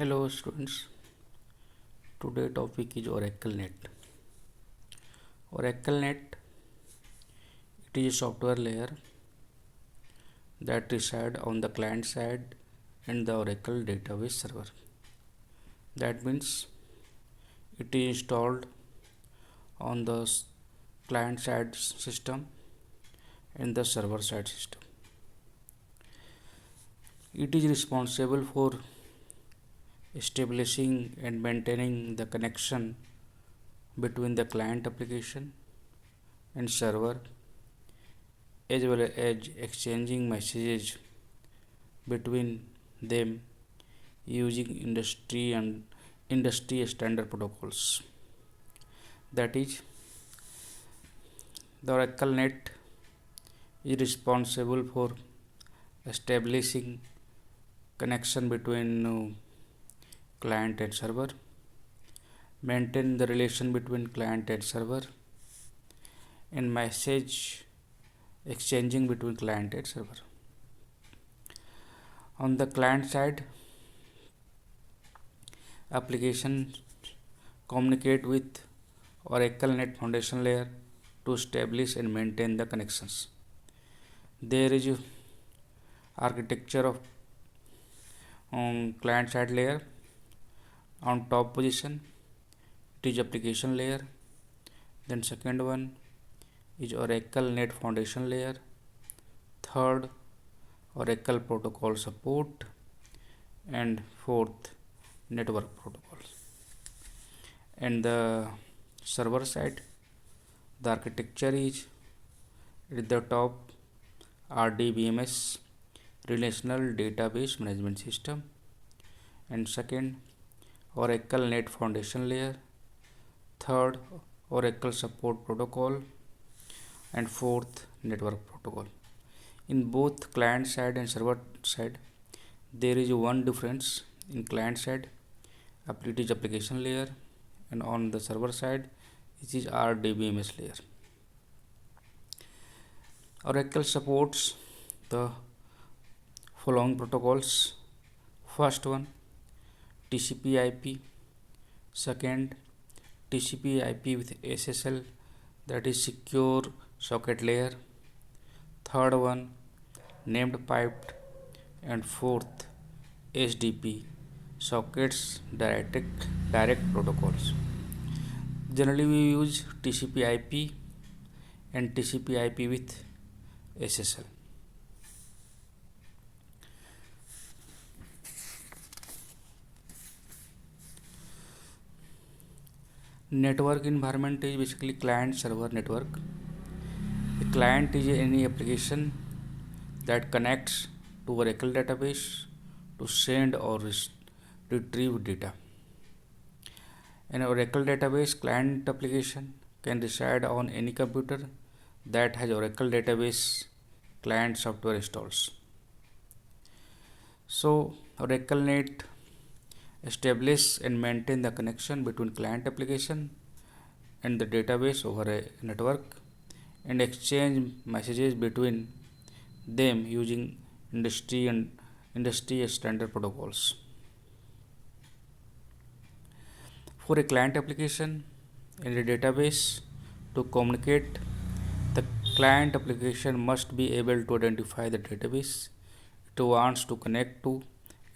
Hello students, today topic is OracleNet. OracleNet, it is a software layer that resides on the client side and the Oracle database server. That means it is installed on the client side system and the server side system. It is responsible for establishing and maintaining the connection between the client application and server, as well as exchanging messages between them using industry standard protocols. That is, the OracleNet is responsible for establishing connection between client and server, maintain the relation between client and server, and message exchanging between client and server. On the client side, applications communicate with OracleNet foundation layer to establish and maintain the connections. There is architecture of client side layer. On top position, it is application layer. Then second one is OracleNet foundation layer. Third, Oracle protocol support, and fourth, network protocols. And the server side, the architecture is at the top RDBMS, relational database management system, and second, OracleNet foundation layer, third, Oracle support protocol, and fourth, network protocol. In both client side and server side, there is one difference. In client side, it is application layer, and on the server side, it is RDBMS layer. Oracle supports the following protocols. First one, TCP/IP. Second, TCP/IP with SSL, that is secure socket layer. Third one, named piped, and fourth, SDP, sockets direct protocols. Generally we use TCP/IP and TCP/IP with SSL. Network environment is basically client server network. A client is any application that connects to Oracle database to send or retrieve data. An Oracle database client application can reside on any computer that has Oracle database client software installed. So OracleNet establish and maintain the connection between client application and the database over a network and exchange messages between them using industry standard protocols. For a client application and a database to communicate, the client application must be able to identify the database it wants to connect to,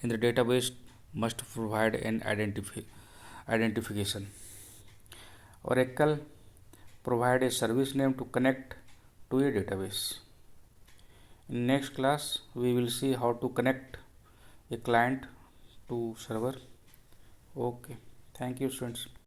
and the database must provide an identification. Oracle provide a service name to connect to a database. In next class, we will see how to connect a client to server. Okay, thank you students.